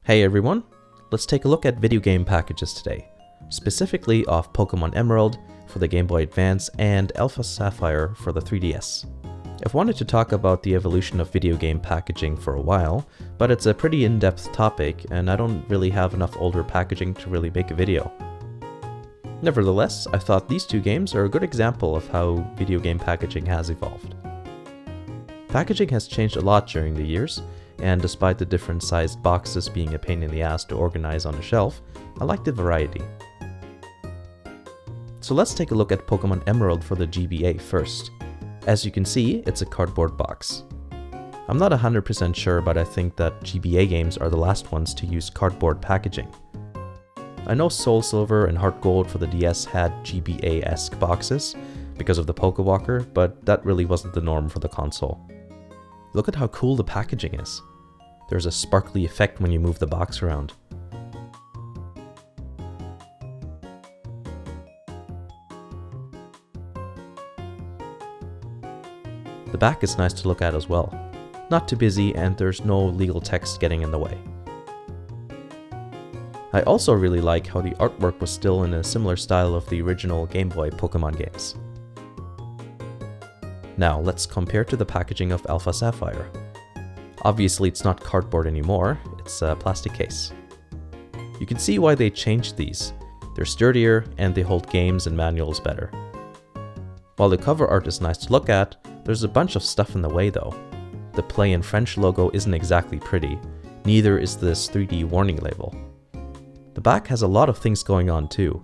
Hey everyone, let's take a look at video game packages today, specifically of Pokemon Emerald for the Game Boy Advance and Alpha Sapphire for the 3DS. I've wanted to talk about the evolution of video game packaging for a while, but it's a pretty in-depth topic and I don't really have enough older packaging to really make a video. Nevertheless, I thought these two games are a good example of how video game packaging has evolved. Packaging has changed a lot during the years, and despite the different sized boxes being a pain in the ass to organize on a shelf, I like the variety. So let's take a look at Pokemon Emerald for the GBA first. As you can see, it's a cardboard box. I'm not 100% sure, but I think that GBA games are the last ones to use cardboard packaging. I know Soul Silver and Heart Gold for the DS had GBA-esque boxes because of the Pokewalker, but that really wasn't the norm for the console. Look at how cool the packaging is. There's a sparkly effect when you move the box around. The back is nice to look at as well. Not too busy and there's no legal text getting in the way. I also really like how the artwork was still in a similar style of the original Game Boy Pokemon games. Now let's compare to the packaging of Alpha Sapphire. Obviously it's not cardboard anymore, it's a plastic case. You can see why they changed these. They're sturdier and they hold games and manuals better. While the cover art is nice to look at, there's a bunch of stuff in the way though. The Play in French logo isn't exactly pretty, neither is this 3D warning label. The back has a lot of things going on too.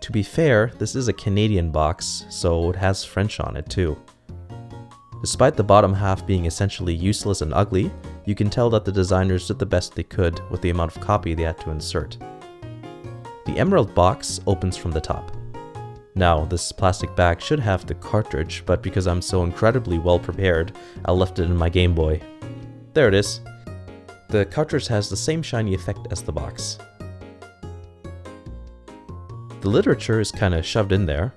To be fair, this is a Canadian box, so it has French on it too. Despite the bottom half being essentially useless and ugly, you can tell that the designers did the best they could with the amount of copy they had to insert. The Emerald box opens from the top. Now, this plastic bag should have the cartridge, but because I'm so incredibly well prepared, I left it in my Game Boy. There it is. The cartridge has the same shiny effect as the box. The literature is kinda shoved in there.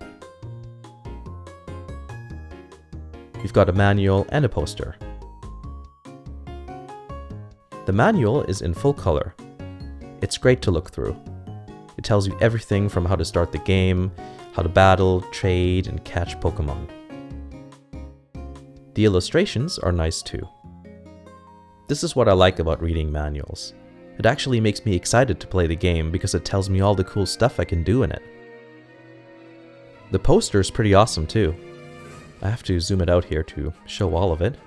You've got a manual and a poster. The manual is in full color. It's great to look through. It tells you everything from how to start the game, how to battle, trade, and catch Pokemon. The illustrations are nice too. This is what I like about reading manuals. It actually makes me excited to play the game because it tells me all the cool stuff I can do in it. The poster is pretty awesome too. I have to zoom it out here to show all of it.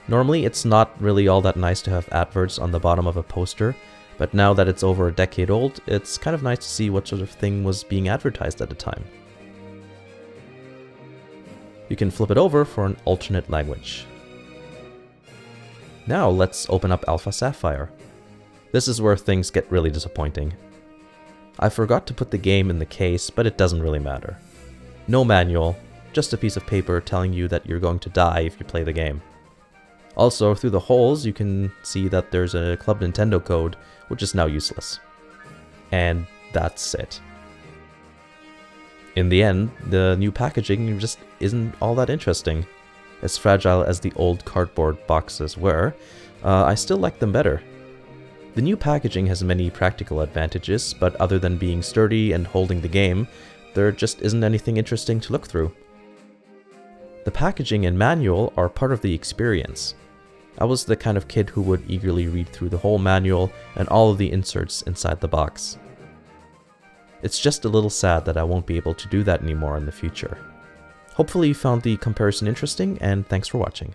Normally it's not really all that nice to have adverts on the bottom of a poster, but now that it's over a decade old, it's kind of nice to see what sort of thing was being advertised at the time. You can flip it over for an alternate language. Now let's open up Alpha Sapphire. This is where things get really disappointing. I forgot to put the game in the case, but it doesn't really matter. No manual, just a piece of paper telling you that you're going to die if you play the game. Also, through the holes you can see that there's a Club Nintendo code, which is now useless. And that's it. In the end, the new packaging just isn't all that interesting. As fragile as the old cardboard boxes were, I still like them better. The new packaging has many practical advantages, but other than being sturdy and holding the game, there just isn't anything interesting to look through. The packaging and manual are part of the experience. I was the kind of kid who would eagerly read through the whole manual and all of the inserts inside the box. It's just a little sad that I won't be able to do that anymore in the future. Hopefully you found the comparison interesting, and thanks for watching.